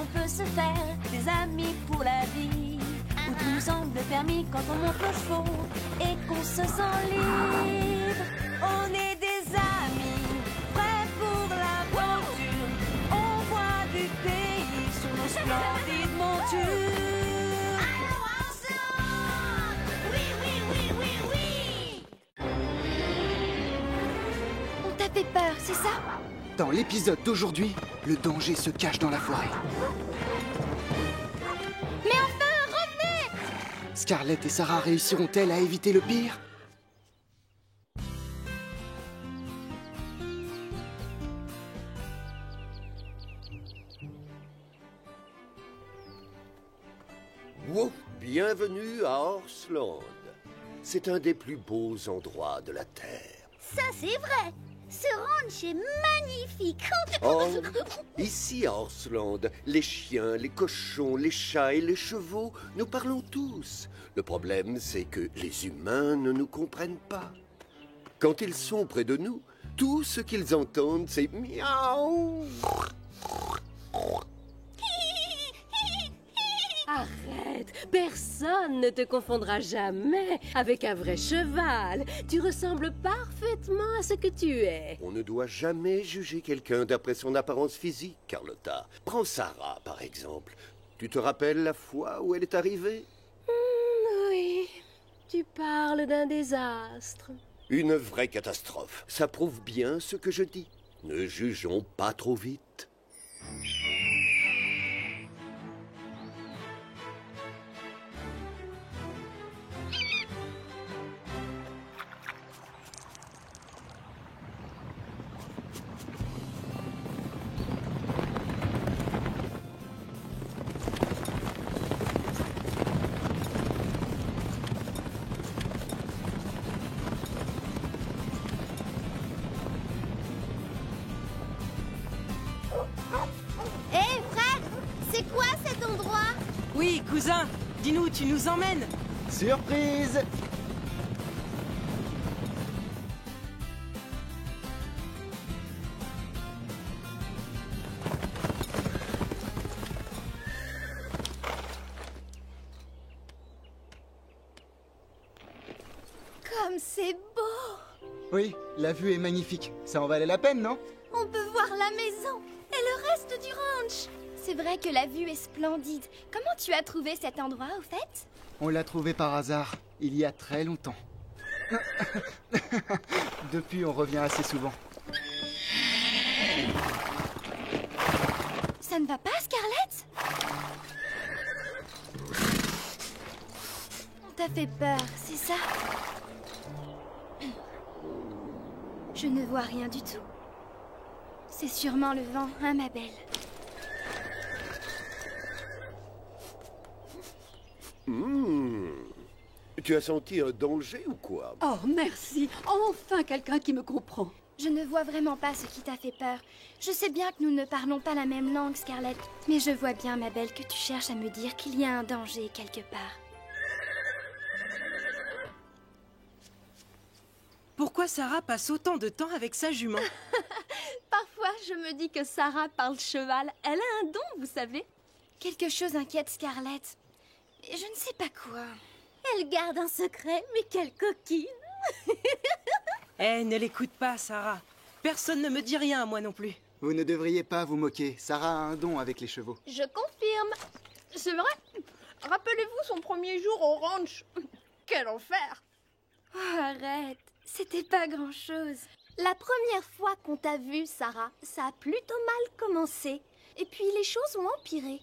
on peut se faire des amis pour la vie. Où tout nous semble permis quand on monte aux chevaux et qu'on se sent libre. On est des amis, prêts pour l'aventure. On voit du pays sur nos splendides montures. Allons ensemble! Oui, oui, oui, oui, oui! On t'a fait peur, c'est ça? Dans l'épisode d'aujourd'hui, le danger se cache dans la forêt. Mais enfin, revenez! Scarlett et Sarah réussiront-elles à éviter le pire? Wow, bienvenue à Horseland. C'est un des plus beaux endroits de la Terre. Ça, c'est vrai! Ce ranch est magnifique! Oh, ici à Horseland, les chiens, les cochons, les chats et les chevaux, nous parlons tous. Le problème, c'est que les humains ne nous comprennent pas. Quand ils sont près de nous, tout ce qu'ils entendent, c'est miaou. Arrête! Personne ne te confondra jamais avec un vrai cheval. Tu ressembles parfaitement à ce que tu es. On ne doit jamais juger quelqu'un d'après son apparence physique, Carlotta. Prends Sarah, par exemple. Tu te rappelles la fois où elle est arrivée? Oui, tu parles d'un désastre. Une vraie catastrophe. Ça prouve bien ce que je dis. Ne jugeons pas trop vite. Hé, frère! C'est quoi cet endroit? Oui, cousin, dis-nous où tu nous emmènes. Surprise! Comme c'est beau! Oui, la vue est magnifique. Ça en valait la peine, non? On peut voir la maison et le reste du ranch. C'est vrai que la vue est splendide. Comment tu as trouvé cet endroit, au fait? On l'a trouvé par hasard, il y a très longtemps. Depuis, on revient assez souvent. Ça ne va pas, Scarlett? On t'a fait peur, c'est ça? Je ne vois rien du tout. C'est sûrement le vent, hein, ma belle? Tu as senti un danger ou quoi? Oh, merci. Enfin quelqu'un qui me comprend. Je ne vois vraiment pas ce qui t'a fait peur. Je sais bien que nous ne parlons pas la même langue, Scarlett. Mais je vois bien, ma belle, que tu cherches à me dire qu'il y a un danger quelque part. Pourquoi Sarah passe autant de temps avec sa jument? Parfois, je me dis que Sarah parle cheval. Elle a un don, vous savez. Quelque chose inquiète Scarlett. Et je ne sais pas quoi. Elle garde un secret, mais quelle coquine! Eh, ne l'écoute pas, Sarah. Personne ne me dit rien, moi non plus. Vous ne devriez pas vous moquer. Sarah a un don avec les chevaux. Je confirme. C'est vrai. Rappelez-vous son premier jour au ranch. Quel enfer! Oh, arrête. C'était pas grand-chose. La première fois qu'on t'a vue, Sarah, ça a plutôt mal commencé. Et puis les choses ont empiré.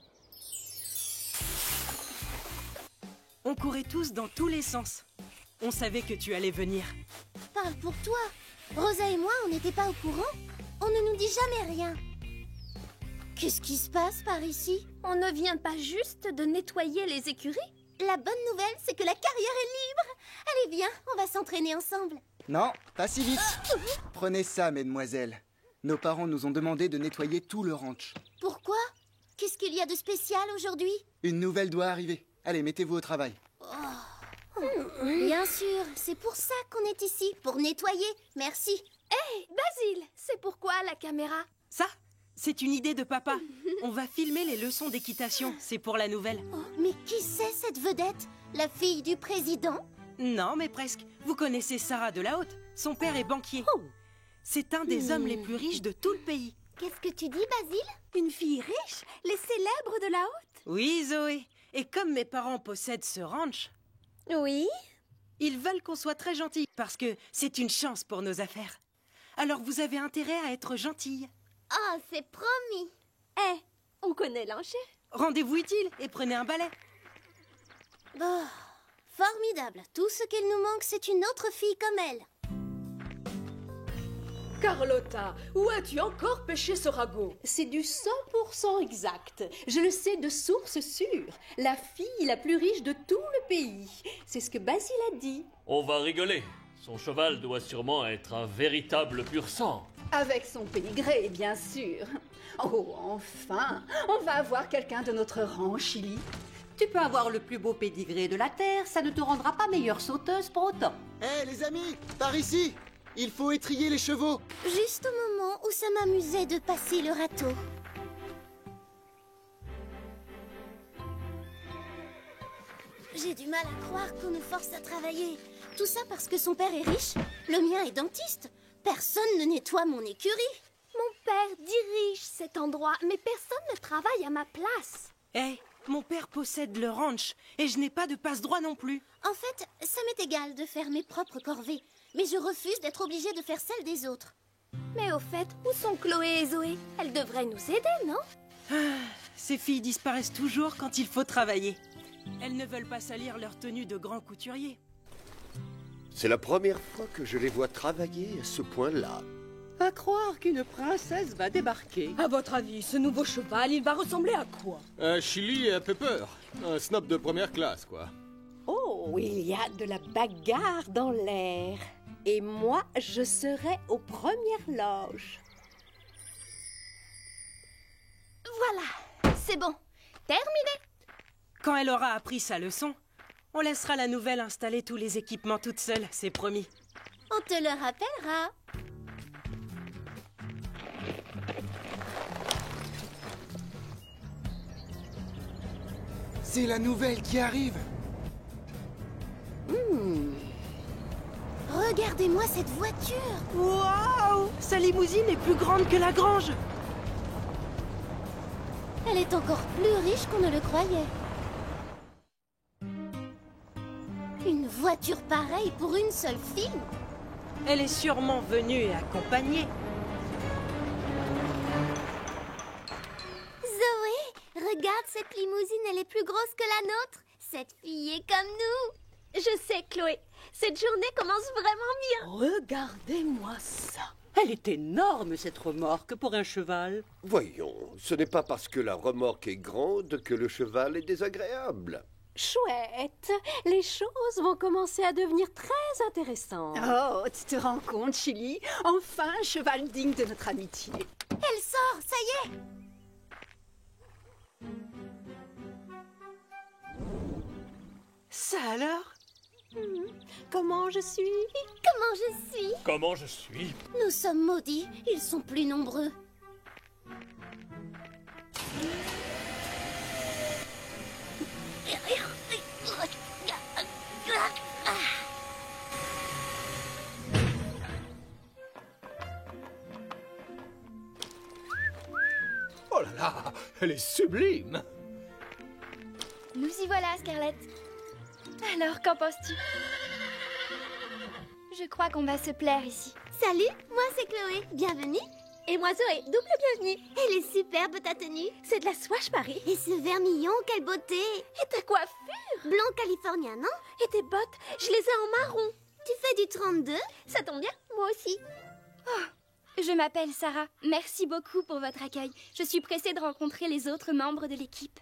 On courait tous dans tous les sens. On savait que tu allais venir. Parle pour toi. Rosa et moi, on n'était pas au courant. On ne nous dit jamais rien. Qu'est-ce qui se passe par ici? On ne vient pas juste de nettoyer les écuries? La bonne nouvelle, c'est que la carrière est libre. Allez, viens, on va s'entraîner ensemble. Non, pas si vite. Prenez ça, mesdemoiselles. Nos parents nous ont demandé de nettoyer tout le ranch. Pourquoi? Qu'est-ce qu'il y a de spécial aujourd'hui? Une nouvelle doit arriver. Allez, mettez-vous au travail. Bien sûr, c'est pour ça qu'on est ici, pour nettoyer. Merci. Hé, Basile, c'est pourquoi la caméra? Ça, C'est une idée de papa. On va filmer les leçons d'équitation. C'est pour la nouvelle. Oh, mais qui c'est cette vedette? La fille du président? Non, mais presque. Vous connaissez Sarah de la Haute. Son père est banquier. Oh. C'est un des hommes les plus riches de tout le pays. Qu'est-ce que tu dis, Basile? Une fille riche? Les célèbres de la Haute? Oui, Zoé. Et comme mes parents possèdent ce ranch, Oui? ils veulent qu'on soit très gentils parce que c'est une chance pour nos affaires. Alors vous avez intérêt à être gentille. Oh, c'est promis. Eh, on connaît l'enchère. Rendez-vous utile et prenez un balai. Oh, formidable. Tout ce qu'il nous manque, c'est une autre fille comme elle. Carlotta, où as-tu encore pêché ce ragot? C'est du 100% exact. Je le sais de source sûre. La fille la plus riche de tout le pays. C'est ce que Basile a dit. On va rigoler. Son cheval doit sûrement être un véritable pur sang. Avec son pédigré, bien sûr. Oh, enfin, on va avoir quelqu'un de notre rang, Chili. Tu peux avoir le plus beau pédigré de la Terre, ça ne te rendra pas meilleure sauteuse pour autant. Hé, les amis, par ici! Il faut étrier les chevaux. Juste au moment où ça m'amusait de passer le râteau. J'ai du mal à croire qu'on nous force à travailler. Tout ça parce que son père est riche, le mien est dentiste. Personne ne nettoie mon écurie. Mon père dirige cet endroit, mais personne ne travaille à ma place. Eh, mon père possède le ranch et je n'ai pas de passe-droit non plus. En fait, ça m'est égal de faire mes propres corvées. Mais je refuse d'être obligée de faire celles des autres. Mais au fait, où sont Chloé et Zoé? Elles devraient nous aider, non? Ces filles disparaissent toujours quand il faut travailler. Elles ne veulent pas salir leur tenue de grand couturier. C'est la première fois que je les vois travailler à ce point-là. À croire qu'une princesse va débarquer. À votre avis, ce nouveau cheval, il va ressembler à quoi? Un Chili et un Pepper. Un snob de première classe, quoi. Oh, il y a de la bagarre dans l'air. Et moi, je serai aux premières loges. Voilà, c'est bon. Terminé. Quand elle aura appris sa leçon, on laissera la nouvelle installer tous les équipements toute seule, c'est promis. On te le rappellera. C'est la nouvelle qui arrive. Regardez-moi cette voiture. Waouh! Sa limousine est plus grande que la grange. Elle est encore plus riche qu'on ne le croyait. Une voiture pareille pour une seule fille? Elle est sûrement venue et accompagnée. Zoé, regarde cette limousine, elle est plus grosse que la nôtre. Cette fille est comme nous. Je sais, Chloé. Cette journée commence vraiment bien. Regardez-moi ça. Elle est énorme, cette remorque, pour un cheval. Voyons, ce n'est pas parce que la remorque est grande que le cheval est désagréable. Chouette, les choses vont commencer à devenir très intéressantes. Oh, tu te rends compte, Chili? Enfin, un cheval digne de notre amitié. Elle sort, ça y est. Ça alors? Comment je suis? Comment je suis? Comment je suis? Nous sommes maudits, ils sont plus nombreux. Oh là là, elle est sublime. Nous y voilà, Scarlett. Alors, qu'en penses-tu? Je crois qu'on va se plaire ici. Salut, moi c'est Chloé, bienvenue. Et moi, Zoé, double bienvenue. Elle est superbe ta tenue. C'est de la Swatch Paris. Et ce vermillon, quelle beauté. Et ta coiffure? Blanc californien, non? Et tes bottes? Je les ai en marron. Tu fais du 32? Ça tombe bien, moi aussi. Je m'appelle Sarah. Merci beaucoup pour votre accueil. Je suis pressée de rencontrer les autres membres de l'équipe.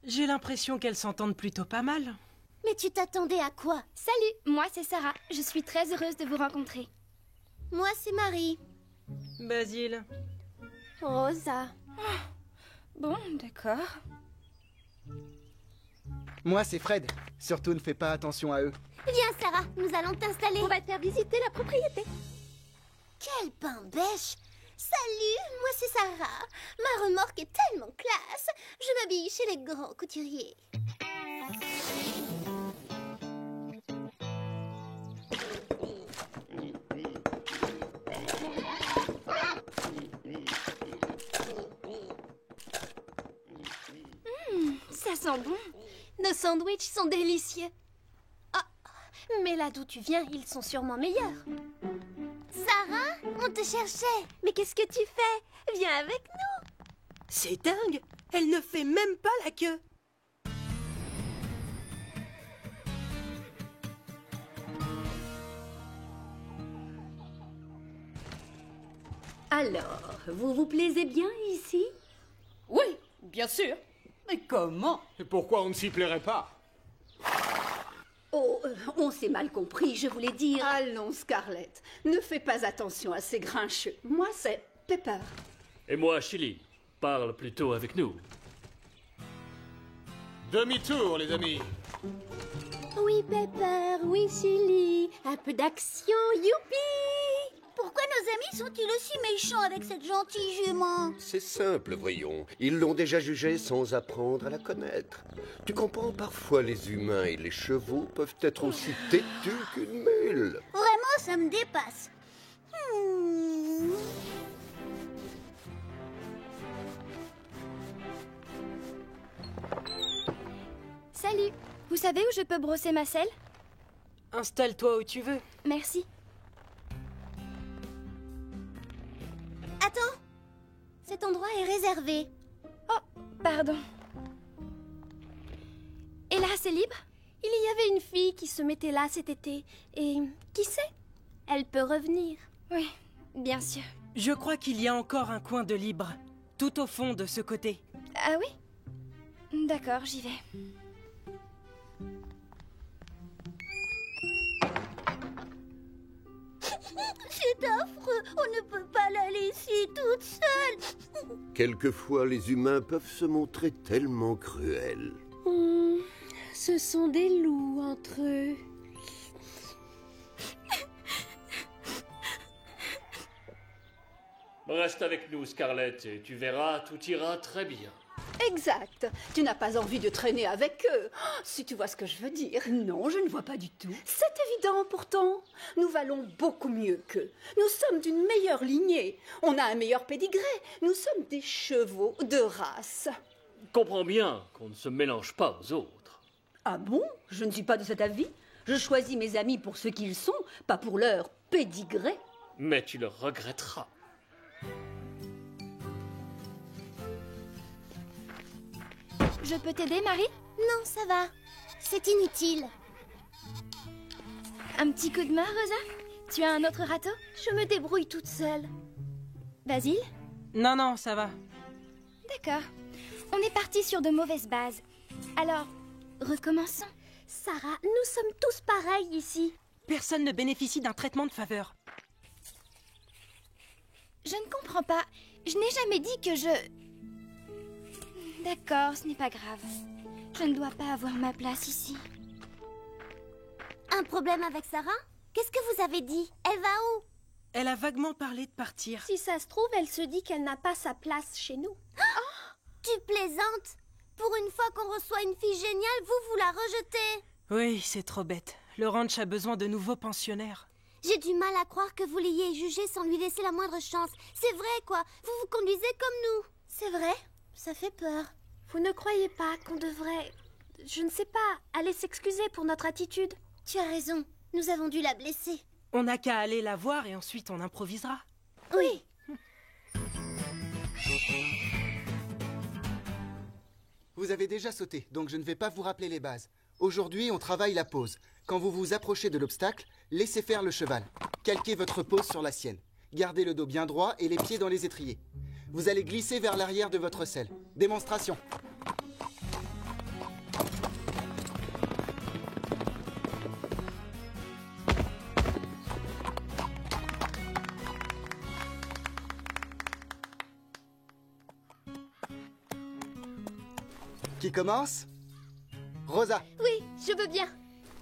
J'ai l'impression qu'elles s'entendent plutôt pas mal. Mais tu t'attendais à quoi? Salut, moi c'est Sarah. Je suis très heureuse de vous rencontrer. Moi c'est Marie. Basile. Rosa. Bon, d'accord. Moi, c'est Fred. Surtout, ne fais pas attention à eux. Viens, Sarah, nous allons t'installer. On va te faire visiter la propriété. Quel pain bêche! Salut, moi c'est Sarah. Ma remorque est tellement classe. Je m'habille chez les grands couturiers. Ça sent bon. Nos sandwichs sont délicieux. Ah, mais là d'où tu viens, ils sont sûrement meilleurs. Sarah, on te cherchait. Mais qu'est-ce que tu fais? Viens avec nous. C'est dingue! Elle ne fait même pas la queue. Alors, vous vous plaisez bien ici? Oui, bien sûr. Mais comment? Et pourquoi on ne s'y plairait pas? Oh, on s'est mal compris, je voulais dire... Allons, Scarlett, ne fais pas attention à ces grincheux. Moi, c'est Pepper. Et moi, Chili, parle plutôt avec nous. Demi-tour, les amis. Oui, Pepper, oui, Chili. Un peu d'action, youpi! Pourquoi nos amis sont-ils aussi méchants avec cette gentille jument? C'est simple, voyons. Ils l'ont déjà jugée sans apprendre à la connaître. Tu comprends, parfois les humains et les chevaux peuvent être aussi têtus qu'une mule. Vraiment, ça me dépasse. Salut. Vous savez où je peux brosser ma selle? Installe-toi où tu veux. Merci. Attends, cet endroit est réservé. Oh, pardon. Et là, c'est libre? Il y avait une fille qui se mettait là cet été. Et qui sait? Elle peut revenir. Oui, bien sûr. Je crois qu'il y a encore un coin de libre, tout au fond de ce côté. Ah oui? D'accord, j'y vais. C'est affreux, on ne peut pas la laisser toute seule. Quelquefois, les humains peuvent se montrer tellement cruels. Ce sont des loups entre eux. Reste avec nous, Scarlett, et tu verras, tout ira très bien. Exact. Tu n'as pas envie de traîner avec eux, si tu vois ce que je veux dire. Non, je ne vois pas du tout. C'est évident pourtant. Nous valons beaucoup mieux qu'eux. Nous sommes d'une meilleure lignée. On a un meilleur pédigré. Nous sommes des chevaux de race. Comprends bien qu'on ne se mélange pas aux autres. Ah bon? Je ne suis pas de cet avis. Je choisis mes amis pour ce qu'ils sont, pas pour leur pédigré. Mais tu le regretteras. Je peux t'aider, Marie? Non, ça va. C'est inutile. Un petit coup de main, Rosa? Tu as un autre râteau? Je me débrouille toute seule. Basile? Non, ça va. D'accord. On est parti sur de mauvaises bases. Alors, recommençons. Sarah, nous sommes tous pareils ici. Personne ne bénéficie d'un traitement de faveur. Je ne comprends pas. Je n'ai jamais dit que je... D'accord, ce n'est pas grave. Je ne dois pas avoir ma place ici. Un problème avec Sarah? Qu'est-ce que vous avez dit? Elle va où? Elle a vaguement parlé de partir. Si ça se trouve, elle se dit qu'elle n'a pas sa place chez nous. Oh, tu plaisantes? Pour une fois qu'on reçoit une fille géniale, vous la rejetez? Oui, c'est trop bête. Le ranch a besoin de nouveaux pensionnaires. J'ai du mal à croire que vous l'ayez jugée sans lui laisser la moindre chance. C'est vrai, quoi. Vous vous conduisez comme nous. C'est vrai. Ça fait peur. Vous ne croyez pas qu'on devrait... Je ne sais pas, aller s'excuser pour notre attitude? Tu as raison. Nous avons dû la blesser. On n'a qu'à aller la voir et ensuite on improvisera. Oui. Vous avez déjà sauté, donc je ne vais pas vous rappeler les bases. Aujourd'hui, on travaille la pose. Quand vous vous approchez de l'obstacle, laissez faire le cheval. Calquez votre pose sur la sienne. Gardez le dos bien droit et les pieds dans les étriers. Vous allez glisser vers l'arrière de votre selle. Démonstration. Qui commence? Rosa. Oui, je veux bien.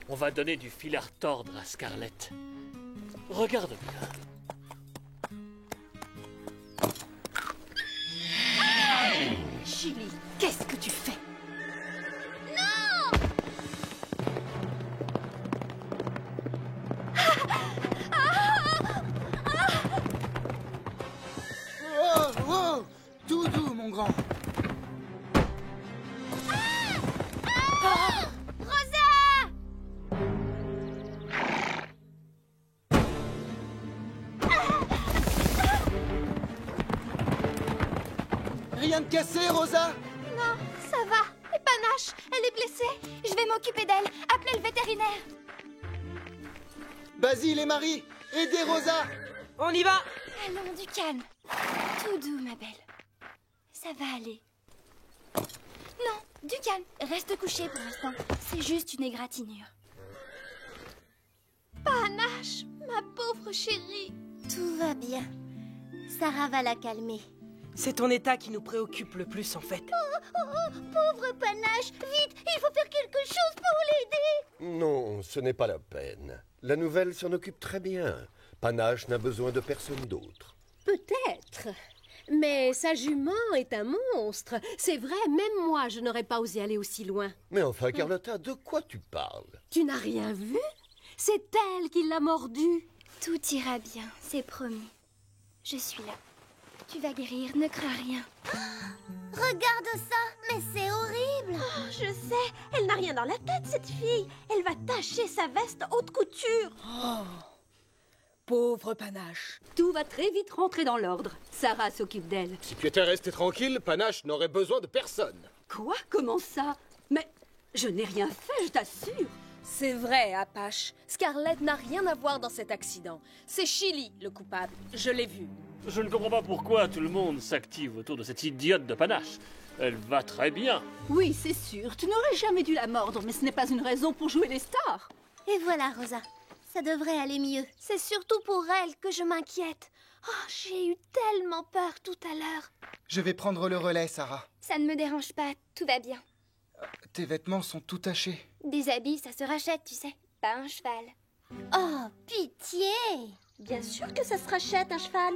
On va donner du fil à retordre à Scarlett. Regarde bien. Chili, qu'est-ce que tu fais? Non! Oh, oh! Tout doux, mon grand. Rosa! Rien de cassé, Rosa? Non, ça va. Et Panache, elle est blessée. Je vais m'occuper d'elle. Appelez le vétérinaire. Basile et Marie, aidez Rosa! On y va! Allons, du calme. Tout doux, ma belle. Ça va aller. Non, du calme. Reste couché pour l'instant. C'est juste une égratignure. Panache, ma pauvre chérie. Tout va bien. Sarah va la calmer. C'est ton état qui nous préoccupe le plus, en fait. Pauvre Panache, vite, il faut faire quelque chose pour l'aider. Non, ce n'est pas la peine. La nouvelle s'en occupe très bien. Panache n'a besoin de personne d'autre. Peut-être. Mais sa jument est un monstre. C'est vrai, même moi, je n'aurais pas osé aller aussi loin. Mais enfin, Carlotta, de quoi tu parles? Tu n'as rien vu? C'est elle qui l'a mordu. Tout ira bien, c'est promis. Je suis là. Tu vas guérir, ne crains rien. Regarde ça, mais c'est horrible. Oh, je sais, elle n'a rien dans la tête, cette fille. Elle va tacher sa veste haute couture. Oh, pauvre Panache. Tout va très vite rentrer dans l'ordre. Sarah s'occupe d'elle. Si tu étais resté tranquille, Panache n'aurait besoin de personne. Quoi? Comment ça? Mais je n'ai rien fait, je t'assure. C'est vrai, Apache. Scarlett n'a rien à voir dans cet accident. C'est Chili, le coupable. Je l'ai vu. Je ne comprends pas pourquoi tout le monde s'active autour de cette idiote de Panache. Elle va très bien. Oui, c'est sûr. Tu n'aurais jamais dû la mordre, mais ce n'est pas une raison pour jouer les stars. Et voilà, Rosa. Ça devrait aller mieux. C'est surtout pour elle que je m'inquiète. Oh, j'ai eu tellement peur tout à l'heure. Je vais prendre le relais, Sarah. Ça ne me dérange pas, tout va bien. Tes vêtements sont tout tachés. Des habits, ça se rachète, tu sais. Pas un cheval. Oh, pitié! Bien sûr que ça se rachète, un cheval.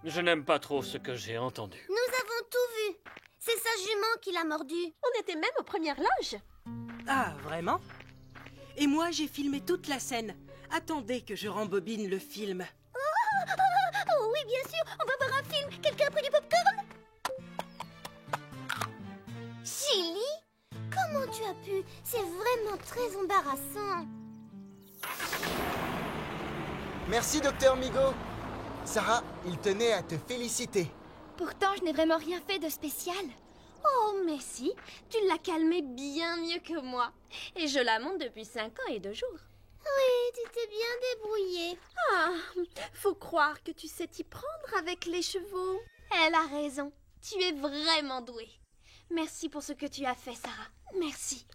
Je n'aime pas trop ce que j'ai entendu. Nous avons tout vu. C'est sa jument qui l'a mordu. On était même aux premières loges. Ah, vraiment? Et moi, j'ai filmé toute la scène. Attendez que je rembobine le film. Oh oui, bien sûr, on va voir un film. Quelqu'un a pris du popcorn? Chili? Comment tu as pu? C'est vraiment très embarrassant. Merci, docteur Migo. Sarah, il tenait à te féliciter. Pourtant, je n'ai vraiment rien fait de spécial. Oh, mais si, tu l'as calmée bien mieux que moi. Et je la monte depuis 5 ans et 2 jours. Oui, tu t'es bien débrouillée. Ah, faut croire que tu sais t'y prendre avec les chevaux. Elle a raison. Tu es vraiment douée. Merci pour ce que tu as fait, Sarah. Merci.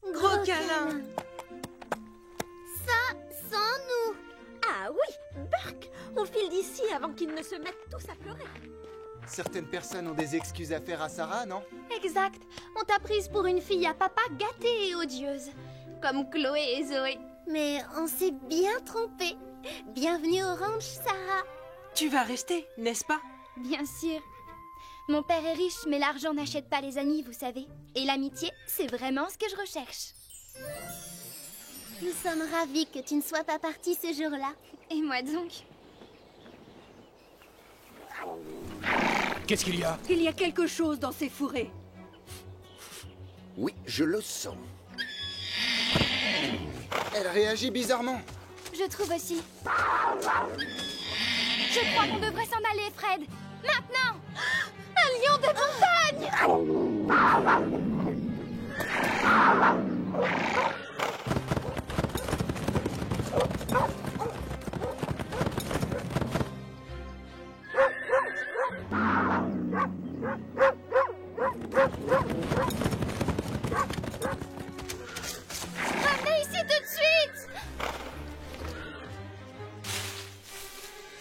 Gros câlin. Ça, sans nous. Ah oui, Burke, on file d'ici avant qu'ils ne se mettent tous à pleurer. Certaines personnes ont des excuses à faire à Sarah, non? Exact. On t'a prise pour une fille à papa gâtée et odieuse. Comme Chloé et Zoé. Mais on s'est bien trompé. Bienvenue au ranch, Sarah. Tu vas rester, n'est-ce pas? Bien sûr. Mon père est riche, mais l'argent n'achète pas les amis, vous savez. Et l'amitié, c'est vraiment ce que je recherche. Nous sommes ravis que tu ne sois pas partie ce jour-là. Et moi donc? Qu'est-ce qu'il y a? Il y a quelque chose dans ces fourrés. Oui, je le sens. Elle réagit bizarrement. Je trouve aussi. Je crois qu'on devrait s'en aller, Fred. Maintenant! Un lion de montagne! Revenez ici tout de suite!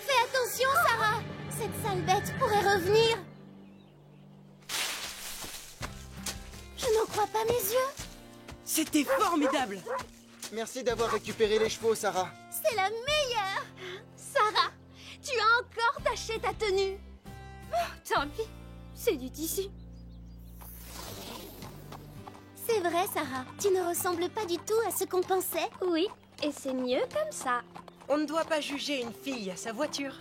Fais attention, Sarah. Cette sale bête pourrait revenir. Je n'en crois pas mes yeux. C'était formidable. Merci d'avoir récupéré les chevaux, Sarah. C'est la meilleure. Sarah, tu as encore taché ta tenue. Oh, tant pis, c'est du tissu. C'est vrai, Sarah. Tu ne ressembles pas du tout à ce qu'on pensait. Oui, et c'est mieux comme ça. On ne doit pas juger une fille à sa voiture.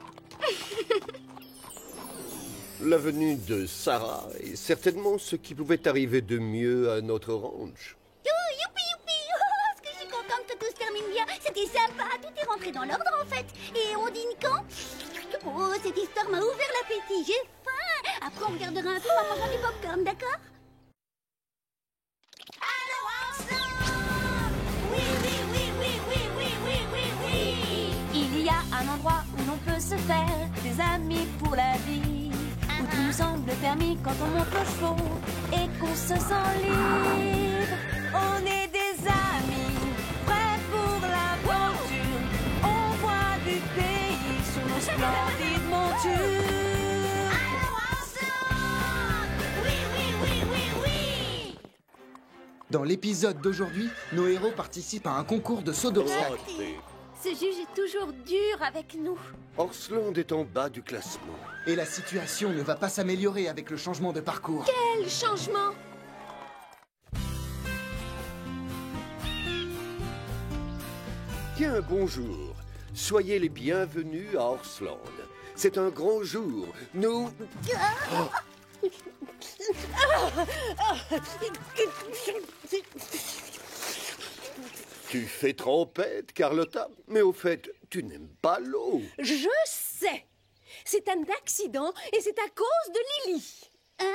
La venue de Sarah est certainement ce qui pouvait arriver de mieux à notre ranch. Youpi, youpi! Oh, est-ce que je suis contente que tout se termine bien. C'était sympa, tout est rentré dans l'ordre en fait. Et on dîne quand? Oh, cette histoire m'a ouvert l'appétit, j'ai faim. Après, on regardera un film en mangeant du popcorn, d'accord? Il y a un endroit où l'on peut se faire des amis pour la vie, où tout nous semble permis quand on monte aux chevaux et qu'on se sent libre. On est des amis, prêts pour l'aventure. On voit du pays sur nos splendides montures. Dans l'épisode d'aujourd'hui, nos héros participent à un concours de saut d'obstacles. Ce juge est toujours dur avec nous. Horsland est en bas du classement. Et la situation ne va pas s'améliorer avec le changement de parcours. Quel changement! Bien, bonjour. Soyez les bienvenus à Horsland. C'est un grand jour. Nous... Tu fais trempette, Carlotta. Mais au fait, tu n'aimes pas l'eau. Je sais. C'est un accident et c'est à cause de Lily. Hein?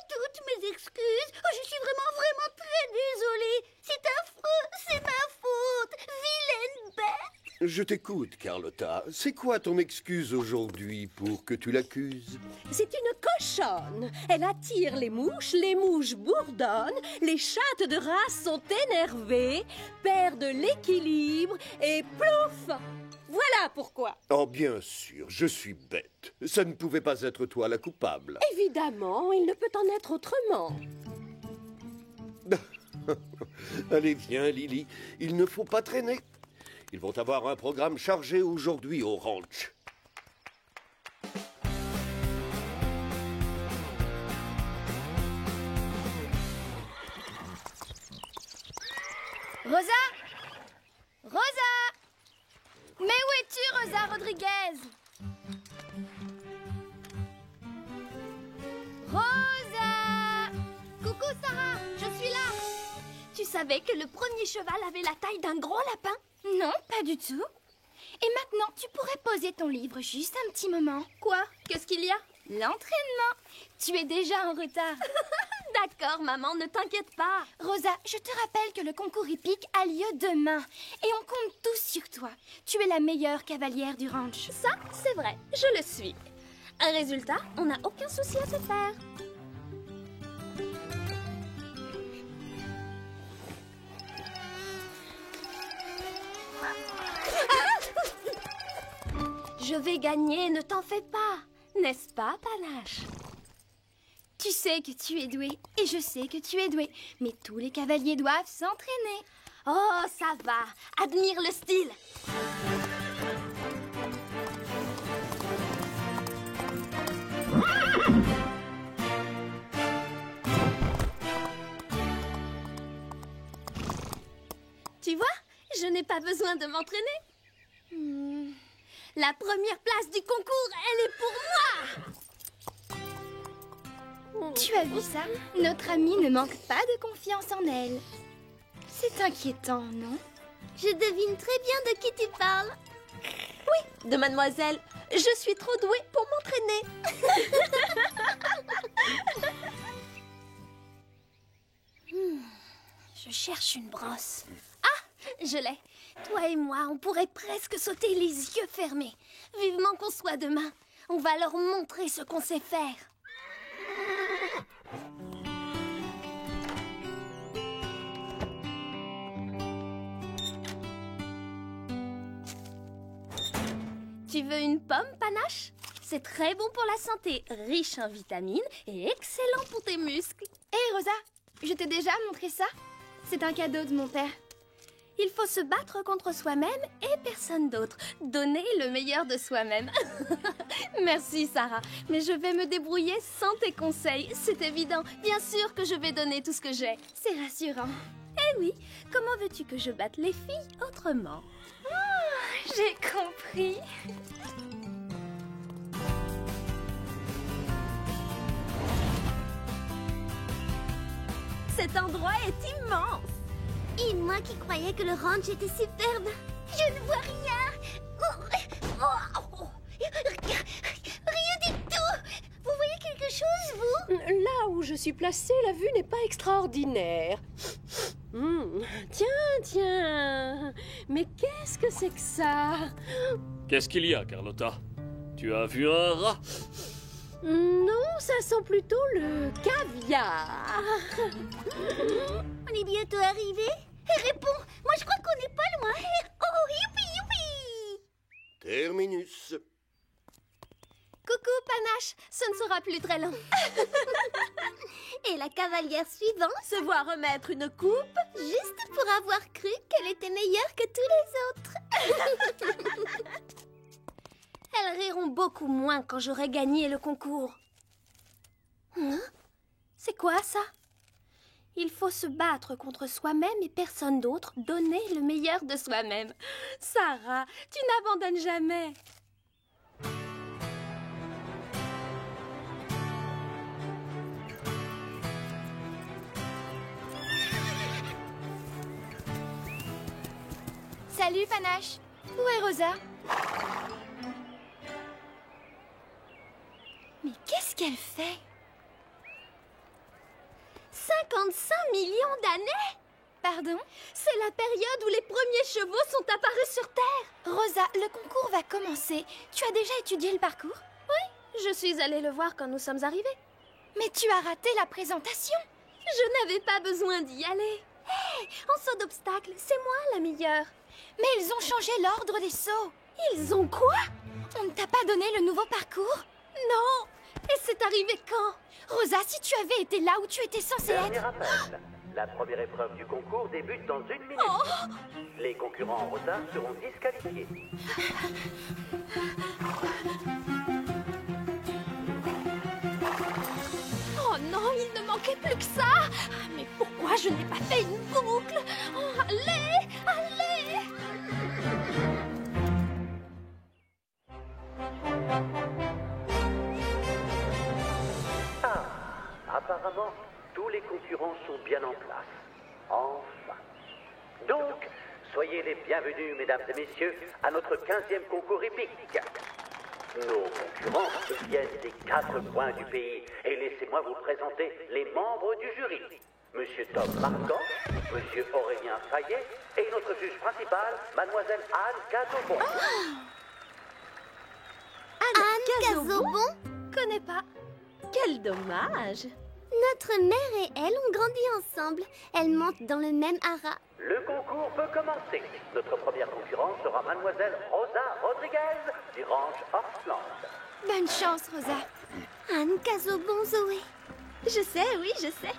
Toutes mes excuses. Je suis vraiment très désolée. C'est affreux, c'est ma faute. Vilaine bête. Je t'écoute, Carlotta. C'est quoi ton excuse aujourd'hui pour que tu l'accuses? C'est une cochonne. Elle attire les mouches bourdonnent, les chattes de race sont énervées, perdent l'équilibre et plouf! Voilà pourquoi. Oh, bien sûr, je suis bête. Ça ne pouvait pas être toi la coupable. Évidemment, il ne peut en être autrement. Allez, viens, Lily. Il ne faut pas traîner. Ils vont avoir un programme chargé aujourd'hui au ranch. Rosa! Rosa! Mais où es-tu, Rosa Rodriguez? Rosa! Coucou Sarah, je suis là. Tu savais que le premier cheval avait la taille d'un gros lapin? Non, pas du tout. Et maintenant, tu pourrais poser ton livre juste un petit moment. Quoi? Qu'est-ce qu'il y a? L'entraînement. Tu es déjà en retard. D'accord, maman, ne t'inquiète pas. Rosa, je te rappelle que le concours hippique a lieu demain. Et on compte tous sur toi. Tu es la meilleure cavalière du ranch. Ça, c'est vrai, je le suis. Un résultat, on n'a aucun souci à se faire. Je vais gagner, ne t'en fais pas. N'est-ce pas, Panache? Tu sais que tu es douée, et je sais que tu es douée, mais tous les cavaliers doivent s'entraîner. Oh, ça va. Admire le style. Tu vois, je n'ai pas besoin de m'entraîner. La première place du concours, elle est pour moi. Tu as vu ça? Notre amie ne manque pas de confiance en elle. C'est inquiétant, non? Je devine très bien de qui tu parles. Oui, de mademoiselle. Je suis trop douée pour m'entraîner. Je cherche une brosse. Ah, je l'ai. Toi et moi, on pourrait presque sauter les yeux fermés. Vivement qu'on soit demain. On va leur montrer ce qu'on sait faire. Tu veux une pomme, Panache? C'est très bon pour la santé, riche en vitamines et excellent pour tes muscles. Hé, Rosa, je t'ai déjà montré ça? C'est un cadeau de mon père. Il faut se battre contre soi-même et personne d'autre. Donner le meilleur de soi-même. Merci, Sarah. Mais je vais me débrouiller sans tes conseils. C'est évident. Bien sûr que je vais donner tout ce que j'ai. C'est rassurant. Eh oui, comment veux-tu que je batte les filles autrement? J'ai compris. Cet endroit est immense. Et moi qui croyais que le ranch était superbe. Je ne vois rien. Rien du tout. Vous voyez quelque chose, vous? Là où je suis placée, la vue n'est pas extraordinaire. Tiens. Mais qu'est-ce que c'est que ça? Qu'est-ce qu'il y a, Carlotta? Tu as vu un rat? Non, ça sent plutôt le caviar. On est bientôt arrivé. Réponds, moi je crois qu'on n'est pas loin. Oh, youpi. Terminus. Coucou, Panache. Ce ne sera plus très long. Et la cavalière suivante se voit remettre une coupe juste pour avoir cru qu'elle était meilleure que tous les autres. Elles riront beaucoup moins quand j'aurai gagné le concours. C'est quoi ça? Il faut se battre contre soi-même et personne d'autre, donner le meilleur de soi-même. Sarah, tu n'abandonnes jamais. Salut, Panache. Où est Rosa? Mais qu'est-ce qu'elle fait? 55 millions d'années? Pardon? C'est la période où les premiers chevaux sont apparus sur Terre. Rosa, le concours va commencer. Tu as déjà étudié le parcours? Oui, je suis allée le voir quand nous sommes arrivés. Mais tu as raté la présentation. Je n'avais pas besoin d'y aller. Hé, en saut d'obstacle, c'est moi la meilleure. Mais ils ont changé l'ordre des sauts. Ils ont quoi? On ne t'a pas donné le nouveau parcours? Non. Et c'est arrivé quand? Rosa, si tu avais été là où tu étais censée être... Dernier rappel. La première épreuve du concours débute dans 1 minute. Les concurrents en retard seront disqualifiés. Oh non, il ne manquait plus que ça. Mais pourquoi je n'ai pas fait une boucle? Oh, allez. Apparemment, tous les concurrents sont bien en place. Enfin. Donc, soyez les bienvenus, mesdames et messieurs, à notre 15e concours épique. Nos concurrents viennent des 4 coins du pays. Et laissez-moi vous présenter les membres du jury. Monsieur Tom Marquand, Monsieur Aurélien Fayet et notre juge principale, Mademoiselle Anne Cazobon. Anne Cazobon? Connais pas. Quel dommage. Notre mère et elle ont grandi ensemble. Elles montent dans le même haras. Le concours peut commencer. Notre première concurrente sera Mademoiselle Rosa Rodriguez du ranch Horseland. Bonne chance, Rosa. Anne Cazobon, Zoé. Je sais, oui, je sais.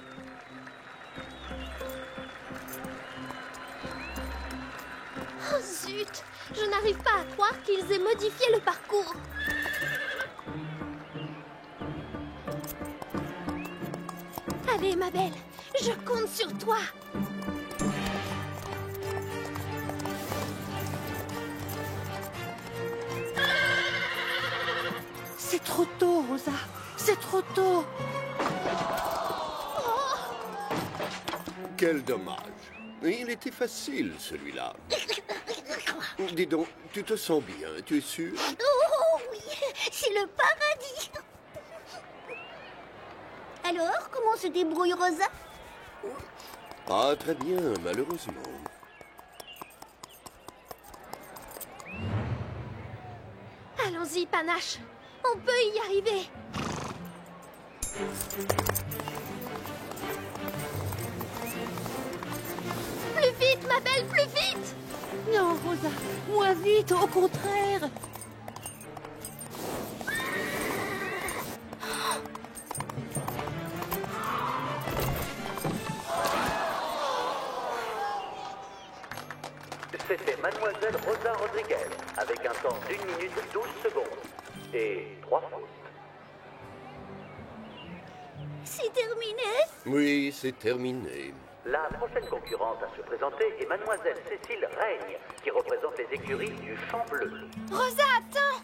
Oh zut! Je n'arrive pas à croire qu'ils aient modifié le parcours. Allez, ma belle, je compte sur toi. C'est trop tôt, Rosa. C'est trop tôt. Quel dommage. Il était facile, celui-là. Dis donc, tu te sens bien, tu es sûr? Oh oui, c'est le paradis. Alors, comment se débrouille Rosa? Pas très bien, malheureusement. Allons-y, Panache. On peut y arriver. Plus vite, ma belle, plus vite! Non, Rosa, moins vite, au contraire. Mademoiselle Rosa Rodriguez, avec un temps d'1 minute 12 secondes. Et 3 fautes. C'est terminé? Oui, c'est terminé. La prochaine concurrente à se présenter est Mademoiselle Cécile Règne, qui représente les écuries du Champ Bleu. Rosa, attends!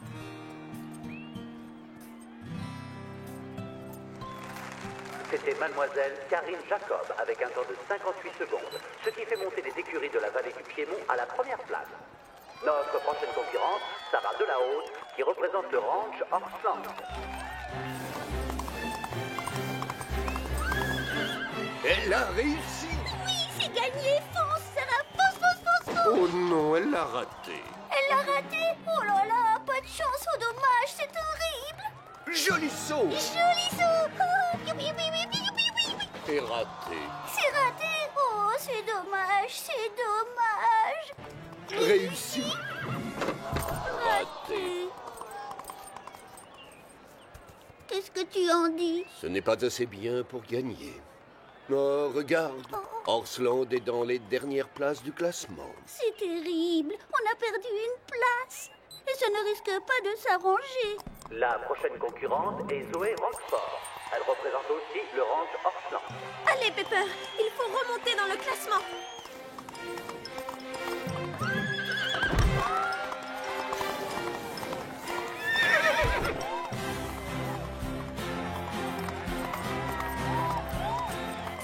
C'était Mademoiselle Karine Jacob, avec un temps de 58 secondes, ce qui fait monter les écuries de la vallée du Piémont à la première place. Notre prochaine concurrente, Sarah Delahaute, qui représente le ranch Orsland. Elle a réussi! Oui, c'est gagné! Fonce, Sarah! Fonce, fonce, fonce, fonce! Oh non, elle l'a raté. Elle l'a raté? Oh là là, pas de chance, oh dommage, c'est horrible! Joli saut! Joli saut! Oh, youpi, youpi, youpi, youpi, youpi. Et raté. C'est raté! Oh, c'est dommage, c'est dommage! Réussi. Raté! Qu'est-ce que tu en dis? Ce n'est pas assez bien pour gagner. Oh, regarde, Orsland est dans les dernières places du classement. C'est terrible, on a perdu une place. Et ça ne risque pas de s'arranger. La prochaine concurrente est Zoé Roquefort. Elle représente aussi le ranch Orsland. Allez, Pepper, il faut remonter dans le classement.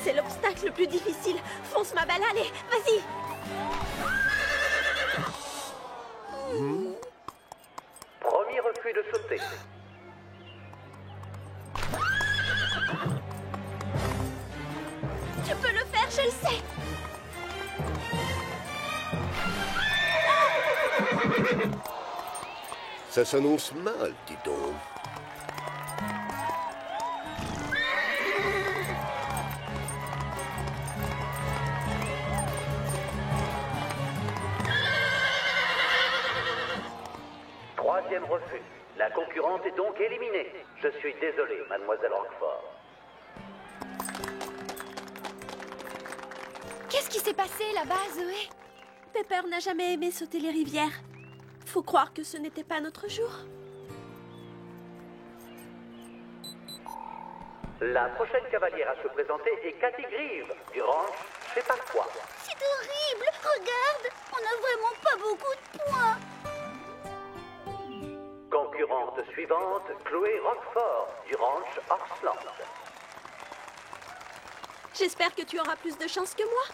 C'est l'obstacle le plus difficile. Fonce, ma belle, allez, vas-y. Premier refus de sauter. Tu peux le faire, je le sais. Ça s'annonce mal, dis donc. Troisième refus. La concurrente est donc éliminée. Je suis désolé, Mademoiselle Roquefort. Qu'est-ce qui s'est passé là-bas, Zoé? Pepper n'a jamais aimé sauter les rivières. Faut croire que ce n'était pas notre jour. La prochaine cavalière à se présenter est Cathy Grieve, du ranch Je sais pas quoi. C'est horrible, regarde, on n'a vraiment pas beaucoup de points. Concurrente suivante, Chloé Roquefort, du ranch Orsland. J'espère que tu auras plus de chance que moi.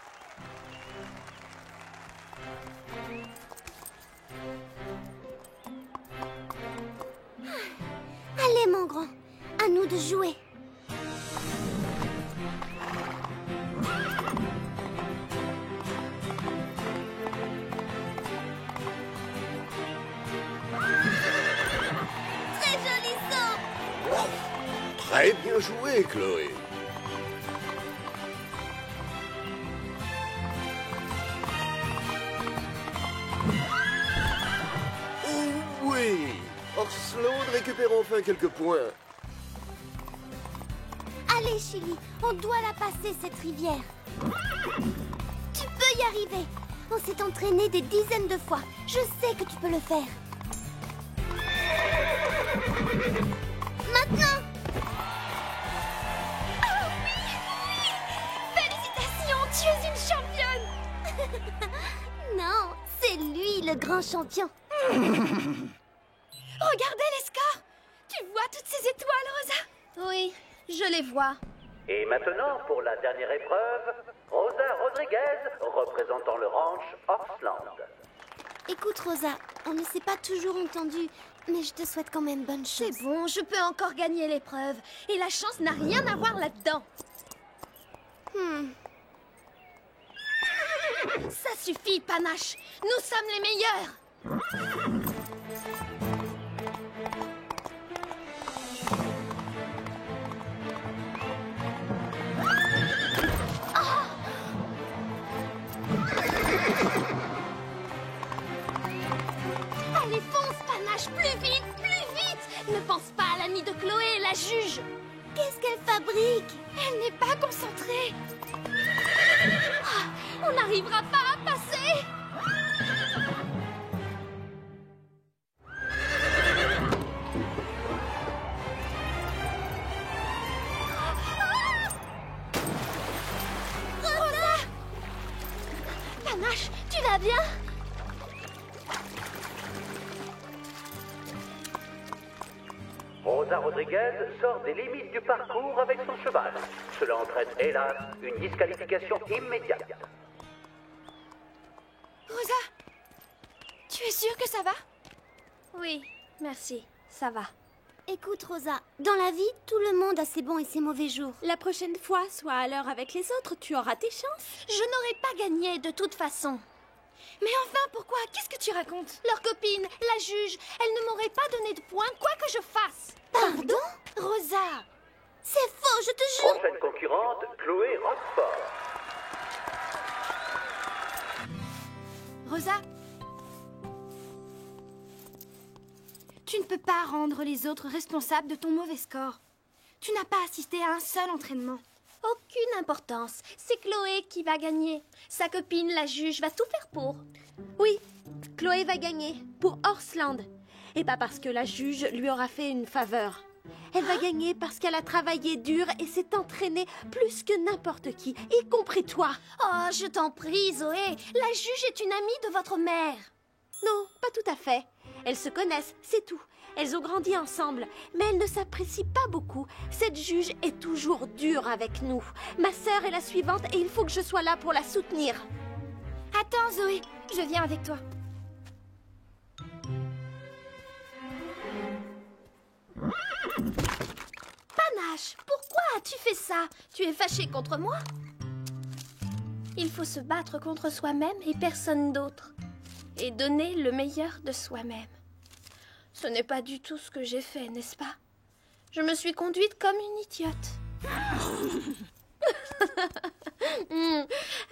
Allez, mon grand, à nous de jouer. Très joli saut. Très bien joué, Chloé. Oui, Orsland récupère enfin quelques points. Allez, Chili, on doit la passer, cette rivière. Tu peux y arriver. On s'est entraîné des dizaines de fois. Je sais que tu peux le faire. Maintenant! Oh oui! Félicitations, tu es une championne! Non, c'est lui le grand champion. Regardez les scores! Tu vois toutes ces étoiles, Rosa? Oui, je les vois. Et maintenant, pour la dernière épreuve, Rosa Rodriguez, représentant le ranch Orsland. Écoute, Rosa, on ne s'est pas toujours entendu, mais je te souhaite quand même bonne chance. C'est bon, je peux encore gagner l'épreuve. Et la chance n'a rien à voir là-dedans. Ça suffit, Panache. Nous sommes les meilleurs. Allez, fonce, Panache, plus vite, plus vite! Ne pense pas à l'amie de Chloé, la juge! Qu'est-ce qu'elle fabrique? Elle n'est pas concentrée! On n'arrivera pas à passer! Rosa Rodriguez sort des limites du parcours avec son cheval. Cela entraîne, hélas, une disqualification immédiate. Rosa, tu es sûre que ça va? Oui, merci, ça va. Écoute, Rosa, dans la vie, tout le monde a ses bons et ses mauvais jours. La prochaine fois, sois à l'heure avec les autres, tu auras tes chances. Je n'aurais pas gagné de toute façon. Mais enfin, pourquoi? Qu'est-ce que tu racontes? Leur copine, la juge, elle ne m'aurait pas donné de points, quoi que je fasse. Pardon? Rosa! C'est faux, je te jure! Prochaine concurrente, Chloé Roquefort. Rosa? Tu ne peux pas rendre les autres responsables de ton mauvais score. Tu n'as pas assisté à un seul entraînement. Aucune importance. C'est Chloé qui va gagner. Sa copine, la juge, va tout faire pour. Oui, Chloé va gagner. Pour Horseland. Et pas parce que la juge lui aura fait une faveur. Elle va gagner parce qu'elle a travaillé dur et s'est entraînée plus que n'importe qui, y compris toi. Oh, je t'en prie, Zoé. La juge est une amie de votre mère. Non, pas tout à fait. Elles se connaissent, c'est tout. Elles ont grandi ensemble, mais elles ne s'apprécient pas beaucoup. Cette juge est toujours dure avec nous. Ma sœur est la suivante et il faut que je sois là pour la soutenir. Attends, Zoé, je viens avec toi. Panache, pourquoi as-tu fait ça? Tu es fâchée contre moi? Il faut se battre contre soi-même et personne d'autre. Et donner le meilleur de soi-même. Ce n'est pas du tout ce que j'ai fait, n'est-ce pas? Je me suis conduite comme une idiote.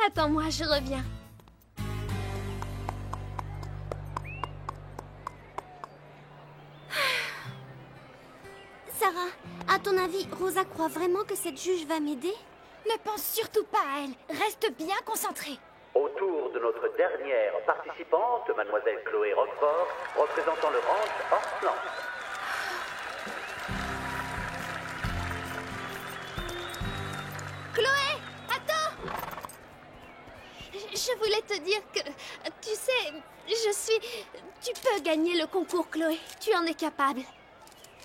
Attends-moi, je reviens. Sarah, à ton avis, Rosa croit vraiment que cette juge va m'aider? Ne pense surtout pas à elle. Reste bien concentrée. Autour de notre dernière participante, mademoiselle Chloé Roquefort, représentant le ranch Horseland. Chloé, attends! Je voulais te dire que, tu sais, Tu peux gagner le concours, Chloé. Tu en es capable.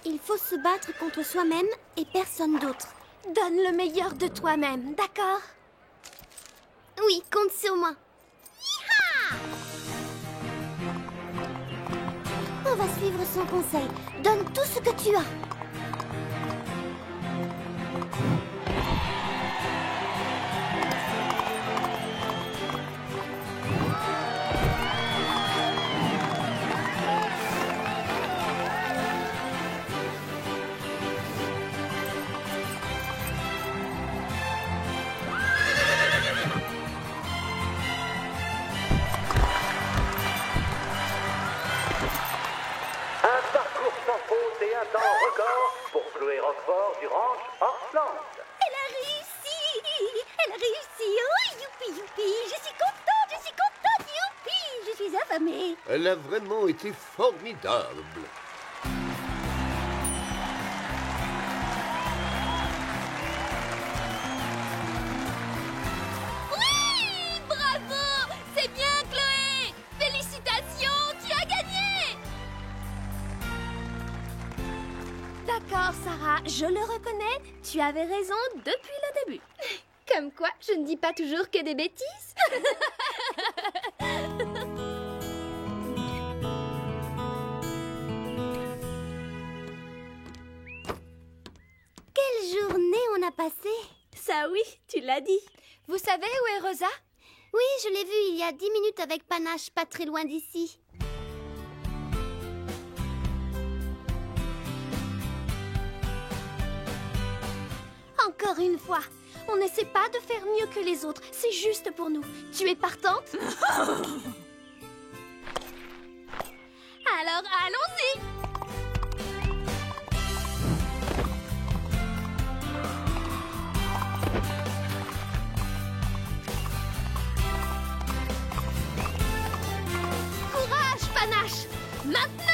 Il faut se battre contre soi-même et personne d'autre. Donne le meilleur de toi-même, d'accord? Oui, compte sur moi. Hi-ha! On va suivre son conseil. Donne tout ce que tu as. Un temps record pour Chloé Roquefort du ranch Horseland. Elle a réussi! Elle a réussi! Oh, youpi, youpi! Je suis contente, youpi! Je suis affamée! Elle a vraiment été formidable. Oui! Bravo! C'est bien, Chloé! Félicitations! Tu as gagné! D'accord, Sarah, je le reconnais, tu avais raison depuis le début. Comme quoi, je ne dis pas toujours que des bêtises. Quelle journée on a passée! Ça oui, tu l'as dit. Vous savez où est Rosa? Oui, je l'ai vue il y a 10 minutes avec Panache, pas très loin d'ici. Encore une fois, on n'essaie pas de faire mieux que les autres. C'est juste pour nous. Tu es partante? Alors, allons-y! Courage, Panache! Maintenant!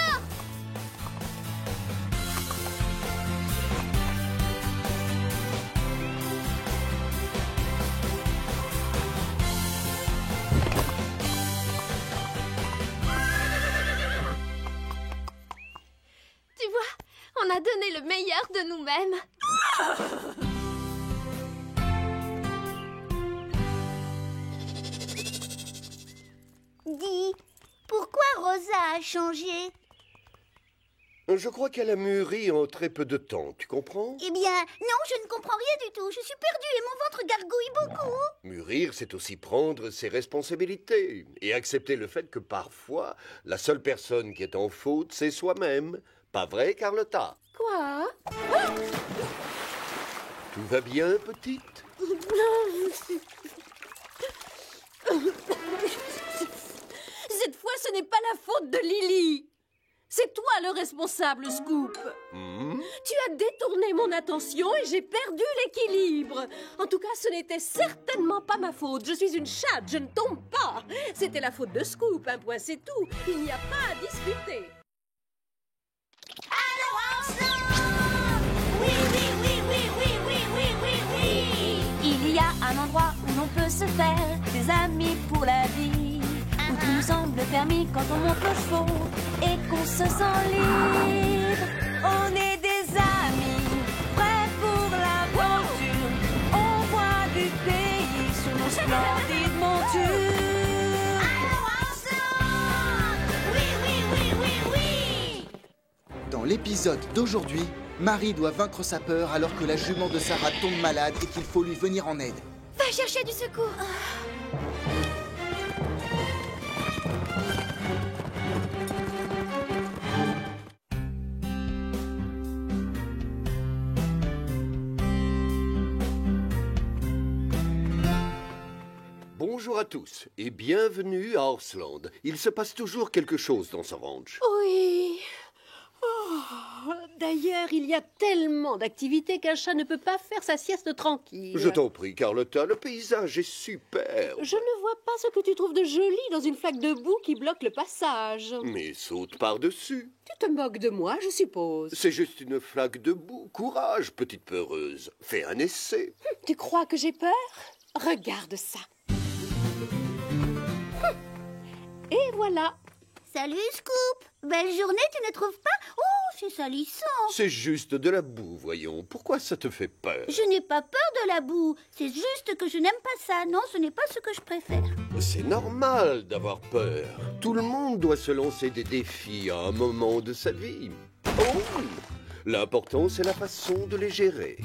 On a donné le meilleur de nous-mêmes. Dis, pourquoi Rosa a changé? Je crois qu'elle a mûri en très peu de temps, tu comprends? Eh bien, non, je ne comprends rien du tout. Je suis perdue et mon ventre gargouille beaucoup. Mûrir, c'est aussi prendre ses responsabilités et accepter le fait que parfois, la seule personne qui est en faute, c'est soi-même. Pas vrai, Carlotta? Quoi? Tout va bien, petite? Cette fois, ce n'est pas la faute de Lily. C'est toi le responsable, Scoop. Tu as détourné mon attention et j'ai perdu l'équilibre. En tout cas, ce n'était certainement pas ma faute. Je suis une chatte, je ne tombe pas. C'était la faute de Scoop, un point, c'est tout. Il n'y a pas à discuter. Oui, oui, oui, oui, oui, oui, oui, oui, oui. Il y a un endroit où l'on peut se faire des amis pour la vie, où tout nous semble permis quand on monte aux chevaux et qu'on se sent libre. On est des amis, prêts pour l'aventure. On voit du pays sur nos splendides montures. Oui, oui, oui, oui, oui. Dans l'épisode d'aujourd'hui, Marie doit vaincre sa peur alors que la jument de Sarah tombe malade et qu'il faut lui venir en aide. Va chercher du secours. Bonjour à tous et bienvenue à Horseland. Il se passe toujours quelque chose dans ce ranch. Oui. Oh, d'ailleurs, il y a tellement d'activités qu'un chat ne peut pas faire sa sieste tranquille. Je t'en prie, Carlotta, le paysage est super. Je ne vois pas ce que tu trouves de joli dans une flaque de boue qui bloque le passage. Mais saute par-dessus. Tu te moques de moi, je suppose. C'est juste une flaque de boue. Courage, petite peureuse. Fais un essai. Tu crois que j'ai peur? Regarde ça. Et voilà. Salut, Scoop. Belle journée, tu ne trouves pas? Oh, c'est salissant. C'est juste de la boue, voyons. Pourquoi ça te fait peur? Je n'ai pas peur de la boue. C'est juste que je n'aime pas ça. Non, ce n'est pas ce que je préfère. C'est normal d'avoir peur. Tout le monde doit se lancer des défis à un moment de sa vie. Oh! L'important, c'est la façon de les gérer.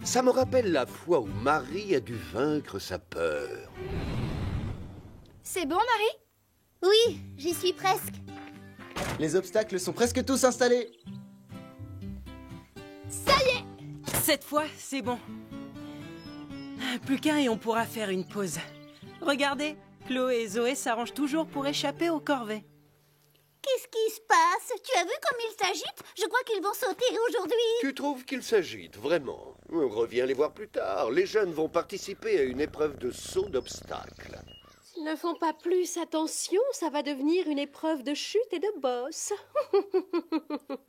Ça me rappelle la fois où Marie a dû vaincre sa peur. C'est bon, Marie? Oui, j'y suis presque. Les obstacles sont presque tous installés. Ça y est! Cette fois, c'est bon. Plus qu'un et on pourra faire une pause. Regardez, Chloé et Zoé s'arrangent toujours pour échapper aux corvées. Qu'est-ce qui se passe? Tu as vu comme ils s'agitent? Je crois qu'ils vont sauter aujourd'hui. Tu trouves qu'ils s'agitent, vraiment? On revient les voir plus tard. Les jeunes vont participer à une épreuve de saut d'obstacles. S'ils ne font pas plus attention, ça va devenir une épreuve de chute et de bosse.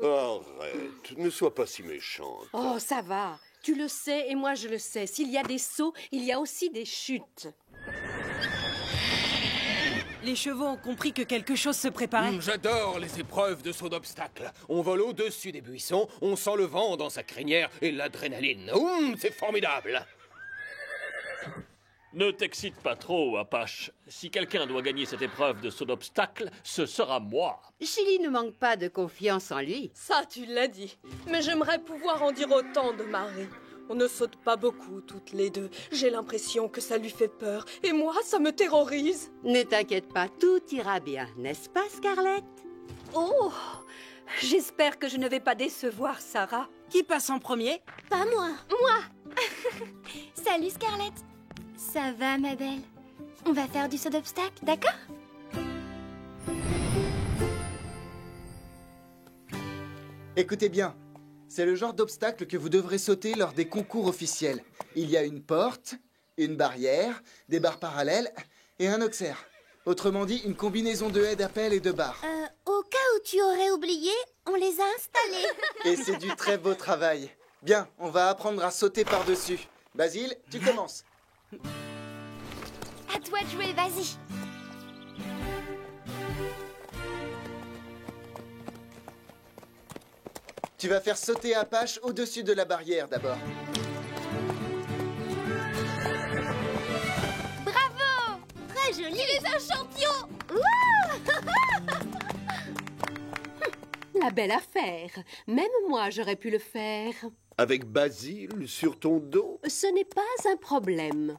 Arrête, ne sois pas si méchante. Oh, ça va. Tu le sais et moi je le sais. S'il y a des sauts, il y a aussi des chutes. Les chevaux ont compris que quelque chose se préparait. J'adore les épreuves de saut d'obstacles. On vole au-dessus des buissons, on sent le vent dans sa crinière et l'adrénaline. C'est formidable. Ne t'excite pas trop, Apache. Si quelqu'un doit gagner cette épreuve de saut d'obstacle, ce sera moi. Chili ne manque pas de confiance en lui. Ça, tu l'as dit. Mais j'aimerais pouvoir en dire autant de Marie. On ne saute pas beaucoup, toutes les deux. J'ai l'impression que ça lui fait peur. Et moi, ça me terrorise. Ne t'inquiète pas, tout ira bien, n'est-ce pas, Scarlett? Oh, j'espère que je ne vais pas décevoir Sarah. Qui passe en premier? Pas moi. Moi! Salut, Scarlett. Ça va, ma belle? On va faire du saut d'obstacle, d'accord? Écoutez bien, c'est le genre d'obstacle que vous devrez sauter lors des concours officiels. Il y a une porte, une barrière, des barres parallèles et un auxerre. Autrement dit, une combinaison de haies d'appel et de barres. Au cas où tu aurais oublié, on les a installés. Et c'est du très beau travail. Bien, on va apprendre à sauter par-dessus. Basile, tu commences. À toi de jouer, vas-y. Tu vas faire sauter Apache au-dessus de la barrière d'abord. Bravo! Très joli! Tu es un champion! La belle affaire. Même moi, j'aurais pu le faire. Avec Basile sur ton dos? Ce n'est pas un problème.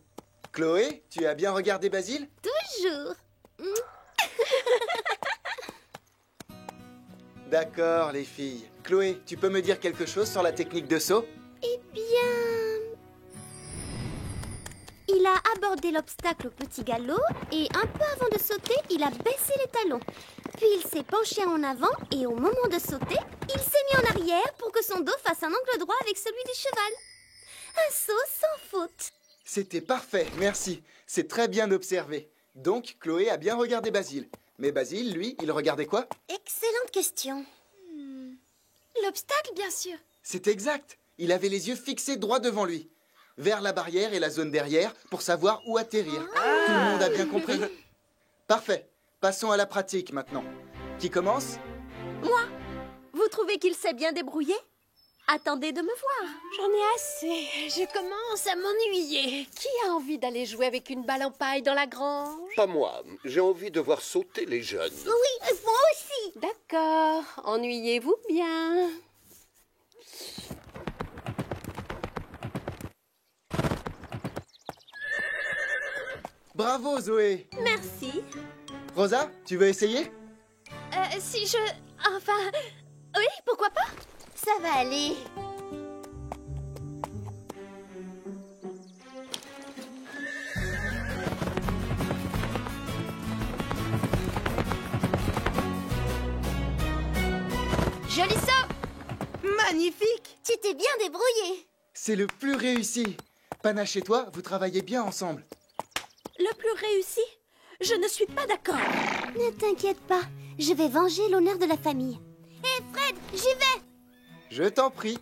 Chloé, tu as bien regardé Basile? Toujours! D'accord, les filles. Chloé, tu peux me dire quelque chose sur la technique de saut? Eh bien... Il a abordé l'obstacle au petit galop et un peu avant de sauter, il a baissé les talons. Puis il s'est penché en avant et au moment de sauter, il s'est mis en arrière pour que son dos fasse un angle droit avec celui du cheval. Un saut sans faute. C'était parfait, merci. C'est très bien observé. Donc, Chloé a bien regardé Basile. Mais Basile, lui, il regardait quoi? Excellente question. L'obstacle, bien sûr. C'est exact. Il avait les yeux fixés droit devant lui. Vers la barrière et la zone derrière pour savoir où atterrir. Tout le monde a bien compris? Parfait. Passons à la pratique maintenant. Qui commence? Moi? Vous trouvez qu'il s'est bien débrouillé? Attendez de me voir. J'en ai assez. Je commence à m'ennuyer. Qui a envie d'aller jouer avec une balle en paille dans la grange? Pas moi. J'ai envie de voir sauter les jeunes. Oui, moi aussi. D'accord. Ennuyez-vous bien. Bravo, Zoé. Merci. Rosa, tu veux essayer? Si je... Enfin... Oui, pourquoi pas? Ça va aller. Joli saut! Magnifique! Tu t'es bien débrouillé. C'est le plus réussi. Panache et toi, vous travaillez bien ensemble. Le plus réussi? Je ne suis pas d'accord. Ne t'inquiète pas, je vais venger l'honneur de la famille. Hé Fred, j'y vais. Je t'en prie.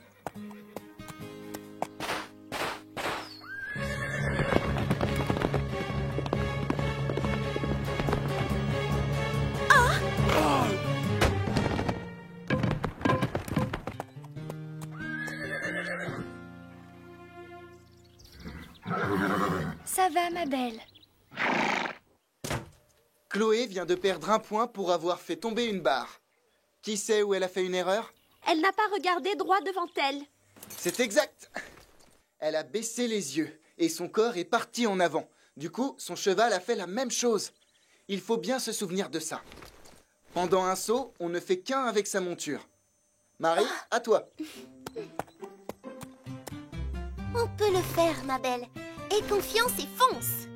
Ça va, ma belle. Chloé vient de perdre un point pour avoir fait tomber une barre. Qui sait où elle a fait une erreur? Elle n'a pas regardé droit devant elle. C'est exact. Elle a baissé les yeux et son corps est parti en avant. Du coup, son cheval a fait la même chose. Il faut bien se souvenir de ça. Pendant un saut, on ne fait qu'un avec sa monture. Marie, à toi. On peut le faire, ma belle. Aie confiance et fonce.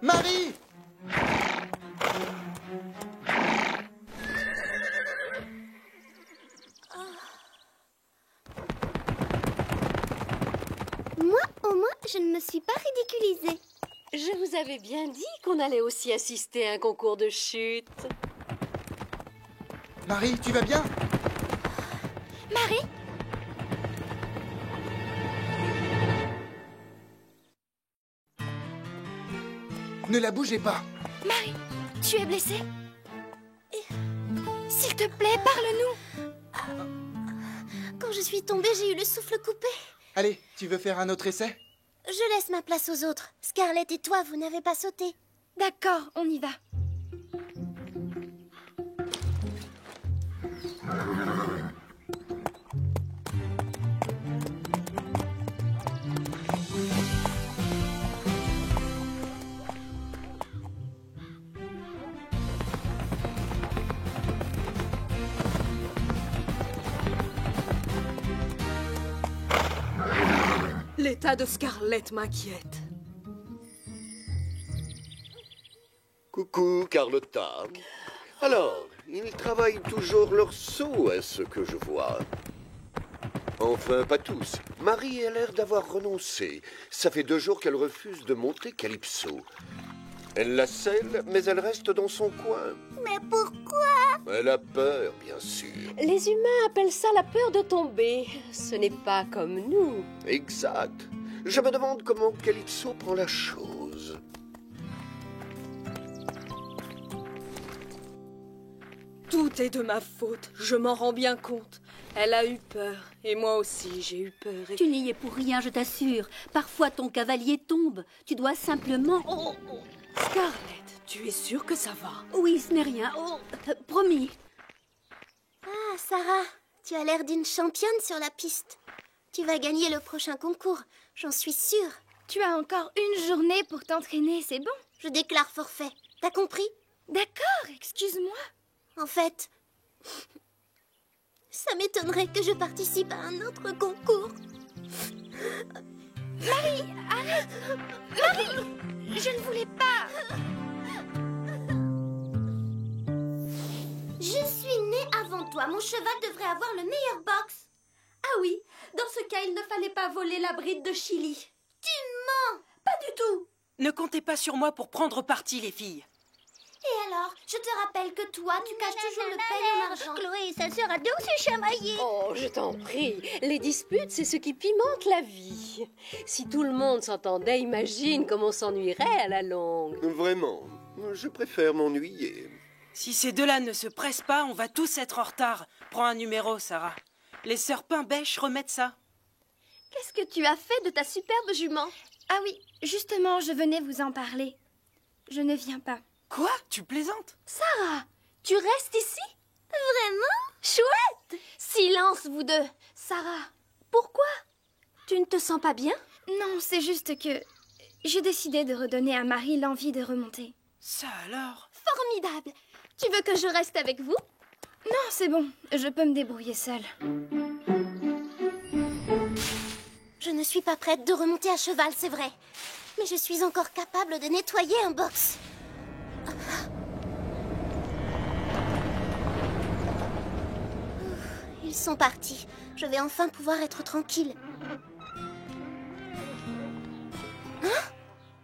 Marie! Moi, au moins, je ne me suis pas ridiculisée. Je vous avais bien dit qu'on allait aussi assister à un concours de chute. Marie, tu vas bien? Marie? Ne la bougez pas. Marie, tu es blessée? S'il te plaît, parle-nous. Quand je suis tombée, j'ai eu le souffle coupé. Allez, tu veux faire un autre essai? Je laisse ma place aux autres. Scarlett et toi, vous n'avez pas sauté. D'accord, on y va. L'état de Scarlett m'inquiète. Coucou, Carlotta. Alors, ils travaillent toujours leur saut, à ce que je vois. Enfin, pas tous. Marie a l'air d'avoir renoncé. Ça fait 2 jours qu'elle refuse de monter Calypso. Elle la scelle, mais elle reste dans son coin. Mais pourquoi? Elle a peur, bien sûr. Les humains appellent ça la peur de tomber. Ce n'est pas comme nous. Exact. Je me demande comment Calypso prend la chose. Tout est de ma faute, je m'en rends bien compte. Elle a eu peur, et moi aussi j'ai eu peur. Tu n'y es pour rien, je t'assure. Parfois ton cavalier tombe. Tu dois simplement... Oh, oh. Scarlett, tu es sûre que ça va? Oui, ce n'est rien. Oh, promis. Ah, Sarah, tu as l'air d'une championne sur la piste. Tu vas gagner le prochain concours, j'en suis sûre. Tu as encore une journée pour t'entraîner, c'est bon? Je déclare forfait. T'as compris? D'accord, excuse-moi. En fait, ça m'étonnerait que je participe à un autre concours. Marie, arrête! Marie, je ne voulais pas. Je suis née avant toi. Mon cheval devrait avoir le meilleur box. Ah oui, dans ce cas, il ne fallait pas voler la bride de Chili. Tu mens! Pas du tout! Ne comptez pas sur moi pour prendre parti, les filles. Et alors, je te rappelle que toi, tu caches toujours le peigne en argent. Chloé, ça sera donc se chamailler. Oh, je t'en prie. Les disputes, c'est ce qui pimente la vie. Si tout le monde s'entendait, imagine comme on s'ennuierait à la longue. Vraiment, je préfère m'ennuyer. Si ces deux-là ne se pressent pas, on va tous être en retard. Prends un numéro, Sarah. Les sœurs Pain-Bêche remettent ça. Qu'est-ce que tu as fait de ta superbe jument? Ah oui, justement, je venais vous en parler. Je ne viens pas. Quoi? Tu plaisantes? Sarah, tu restes ici? Vraiment? Chouette! Silence, vous deux. Sarah, pourquoi? Tu ne te sens pas bien? Non, c'est juste que j'ai décidé de redonner à Marie l'envie de remonter. Ça alors? Formidable! Tu veux que je reste avec vous? Non, c'est bon. Je peux me débrouiller seule. Je ne suis pas prête de remonter à cheval, c'est vrai. Mais je suis encore capable de nettoyer un box. Ils sont partis. Je vais enfin pouvoir être tranquille. Hein?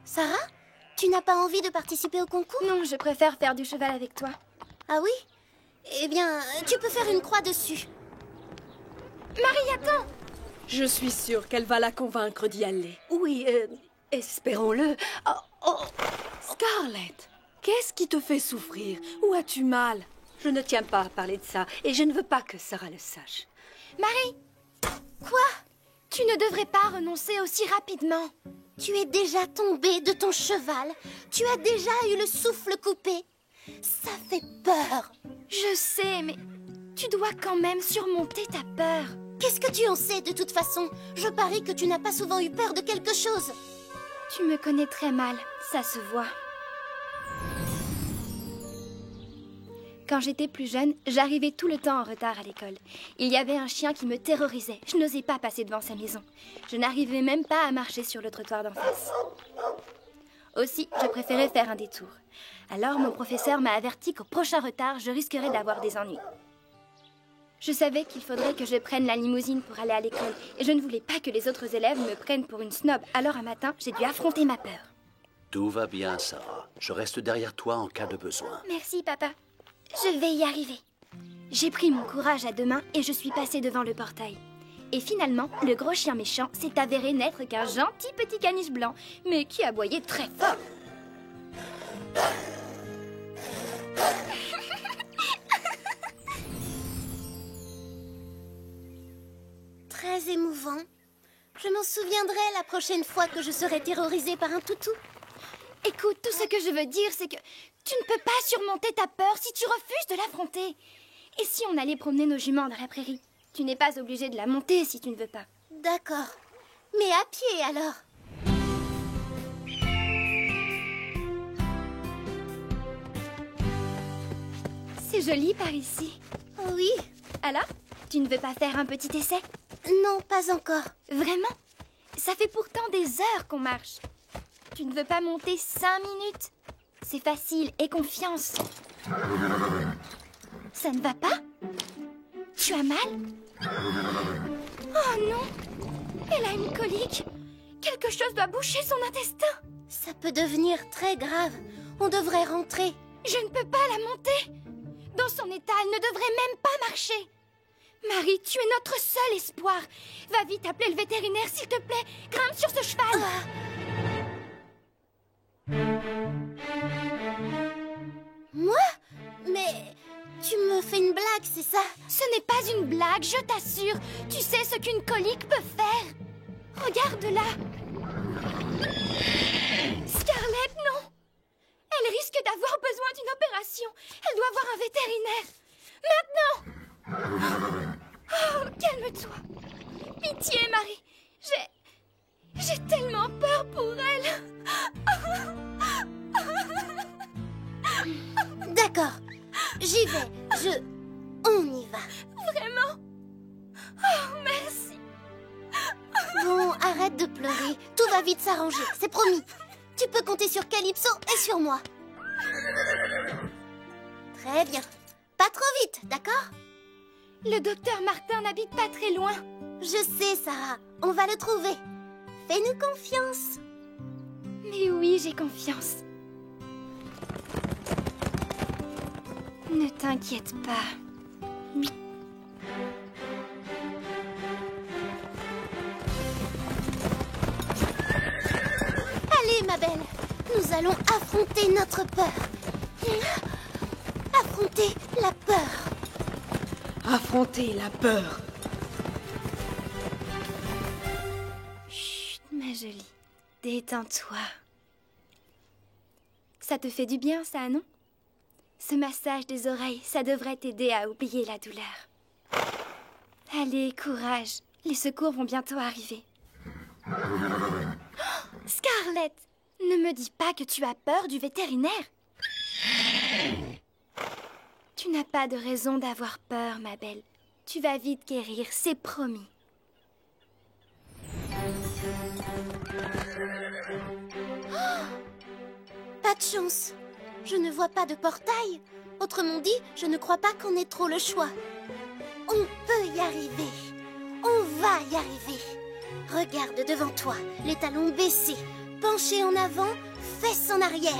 Sarah? Tu n'as pas envie de participer au concours? Non, je préfère faire du cheval avec toi. Ah oui? Eh bien, tu peux faire une croix dessus. Marie, attends! Je suis sûre qu'elle va la convaincre d'y aller. Oui, espérons-le. Scarlett, qu'est-ce qui te fait souffrir? Où as-tu mal? Je ne tiens pas à parler de ça, et je ne veux pas que Sarah le sache. Marie! Quoi? Tu ne devrais pas renoncer aussi rapidement. Tu es déjà tombée de ton cheval. Tu as déjà eu le souffle coupé. Ça fait peur. Je sais, mais tu dois quand même surmonter ta peur. Qu'est-ce que tu en sais de toute façon? Je parie que tu n'as pas souvent eu peur de quelque chose. Tu me connais très mal, ça se voit. Quand j'étais plus jeune, j'arrivais tout le temps en retard à l'école. Il y avait un chien qui me terrorisait. Je n'osais pas passer devant sa maison. Je n'arrivais même pas à marcher sur le trottoir d'en face. Aussi, je préférais faire un détour. Alors, mon professeur m'a averti qu'au prochain retard, je risquerais d'avoir des ennuis. Je savais qu'il faudrait que je prenne la limousine pour aller à l'école. Et je ne voulais pas que les autres élèves me prennent pour une snob. Alors, un matin, j'ai dû affronter ma peur. Tout va bien, Sarah. Je reste derrière toi en cas de besoin. Merci, papa. Je vais y arriver. J'ai pris mon courage à deux mains et je suis passée devant le portail. Et finalement, le gros chien méchant s'est avéré n'être qu'un gentil petit caniche blanc, mais qui aboyait très fort. Très émouvant. Je m'en souviendrai la prochaine fois que je serai terrorisée par un toutou. Écoute, tout ce que je veux dire, c'est que tu ne peux pas surmonter ta peur si tu refuses de l'affronter. Et si on allait promener nos juments dans la prairie? Tu n'es pas obligé de la monter si tu ne veux pas. D'accord. Mais à pied, alors? C'est joli par ici. Oh oui. Alors, tu ne veux pas faire un petit essai? Non, pas encore. Vraiment? Ça fait pourtant des heures qu'on marche. Tu ne veux pas monter 5 minutes? C'est facile, aie confiance. Ça ne va pas? Tu as mal? Oh non! Elle a une colique. Quelque chose doit boucher son intestin. Ça peut devenir très grave. On devrait rentrer. Je ne peux pas la monter. Dans son état, elle ne devrait même pas marcher. Marie, tu es notre seul espoir. Va vite appeler le vétérinaire, s'il te plaît. Grimpe sur ce cheval. Moi? Mais tu me fais une blague, c'est ça? Ce n'est pas une blague, je t'assure. Tu sais ce qu'une colique peut faire. Regarde là. Scarlett, non. Elle risque d'avoir besoin d'une opération. Elle doit voir un vétérinaire. Maintenant. Oh, calme-toi. Pitié, Marie. J'ai tellement peur pour elle. D'accord. J'y vais. On y va. Vraiment? Oh, merci. Bon, arrête de pleurer. Tout va vite s'arranger, c'est promis. Tu peux compter sur Calypso et sur moi. Très bien. Pas trop vite, d'accord? Le docteur Martin n'habite pas très loin. Je sais, Sarah. On va le trouver. Fais-nous confiance. Mais oui, j'ai confiance. Ne t'inquiète pas. Allez, ma belle. Nous allons affronter notre peur. Affronter la peur. Affronter la peur. Chut, ma jolie. Détends-toi. Ça te fait du bien, ça, non? Ce massage des oreilles, ça devrait t'aider à oublier la douleur. Allez, courage. Les secours vont bientôt arriver. Oh, Scarlett, ne me dis pas que tu as peur du vétérinaire. Tu n'as pas de raison d'avoir peur, ma belle. Tu vas vite guérir, c'est promis. Pas de chance. Je ne vois pas de portail. Autrement dit, je ne crois pas qu'on ait trop le choix. On peut y arriver. On va y arriver. Regarde devant toi, les talons baissés, penchés en avant, fesses en arrière.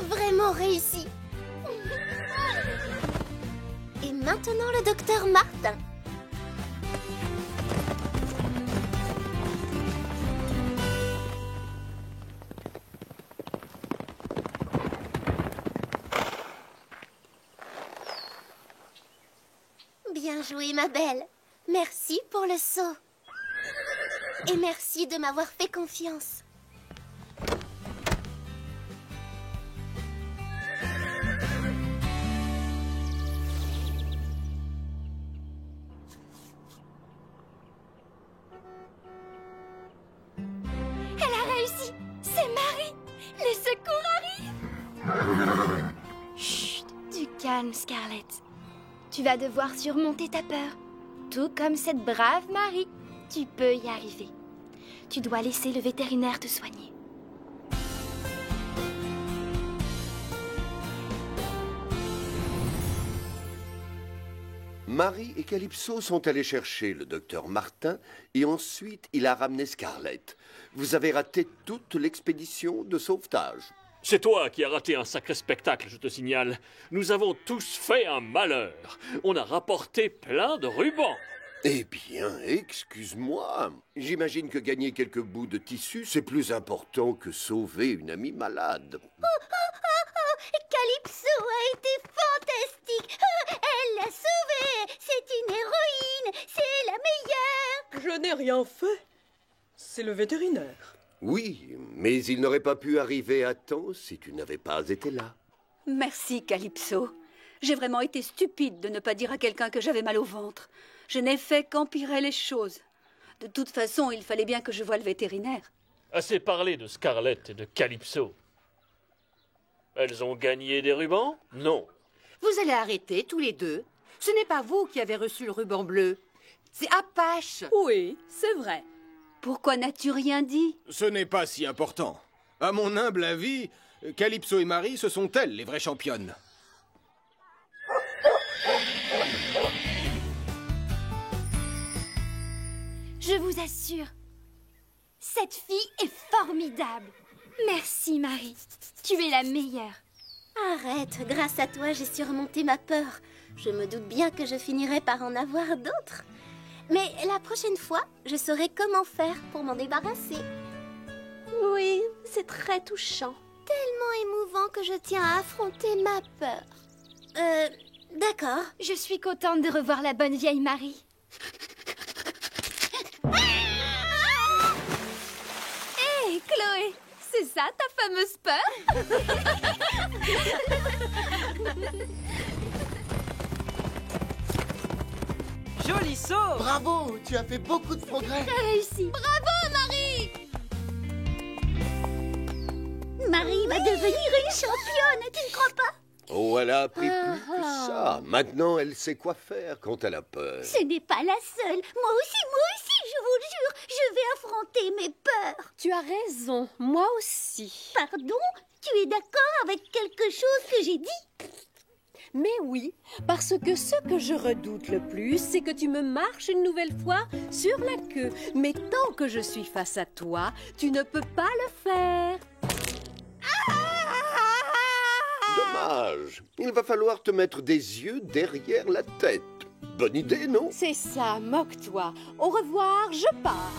Vraiment réussi. Et maintenant le docteur Martin. Bien joué, ma belle. Merci pour le saut. Et merci de m'avoir fait confiance. Calme, Scarlett. Tu vas devoir surmonter ta peur. Tout comme cette brave Marie. Tu peux y arriver. Tu dois laisser le vétérinaire te soigner. Marie et Calypso sont allés chercher le docteur Martin et ensuite il a ramené Scarlett. Vous avez raté toute l'expédition de sauvetage. C'est toi qui as raté un sacré spectacle, je te signale. Nous avons tous fait un malheur. On a rapporté plein de rubans. Eh bien, excuse-moi. J'imagine que gagner quelques bouts de tissu, c'est plus important que sauver une amie malade. Calypso a été fantastique. Elle l'a sauvée. C'est une héroïne. C'est la meilleure. Je n'ai rien fait. C'est le vétérinaire. Oui, mais il n'aurait pas pu arriver à temps si tu n'avais pas été là. Merci, Calypso. J'ai vraiment été stupide de ne pas dire à quelqu'un que j'avais mal au ventre. Je n'ai fait qu'empirer les choses. De toute façon, il fallait bien que je voie le vétérinaire. Assez parlé de Scarlett et de Calypso. Elles ont gagné des rubans? Non. Vous allez arrêter tous les deux. Ce n'est pas vous qui avez reçu le ruban bleu. C'est Apache. Oui, c'est vrai. Pourquoi n'as-tu rien dit? Ce n'est pas si important. À mon humble avis, Calypso et Marie, ce sont elles les vraies championnes. Je vous assure, cette fille est formidable. Merci, Marie. Tu es la meilleure. Arrête, grâce à toi, j'ai surmonté ma peur. Je me doute bien que je finirai par en avoir d'autres. Mais la prochaine fois, je saurai comment faire pour m'en débarrasser. Oui, c'est très touchant. Tellement émouvant que je tiens à affronter ma peur. D'accord. Je suis contente de revoir la bonne vieille Marie. Hé, Chloé, c'est ça ta fameuse peur? Joli saut! Bravo, tu as fait beaucoup de progrès. J'ai réussi. Bravo, Marie! Marie va devenir une championne, tu ne crois pas? Oh, elle a appris plus que ça. Maintenant, elle sait quoi faire quand elle a peur. Ce n'est pas la seule. Moi aussi, je vous le jure, je vais affronter mes peurs. Tu as raison, moi aussi. Pardon? Tu es d'accord avec quelque chose que j'ai dit? Mais oui, parce que ce que je redoute le plus, c'est que tu me marches une nouvelle fois sur la queue. Mais tant que je suis face à toi, tu ne peux pas le faire. Dommage. Il va falloir te mettre des yeux derrière la tête. Bonne idée, non? C'est ça, moque-toi. Au revoir, je pars.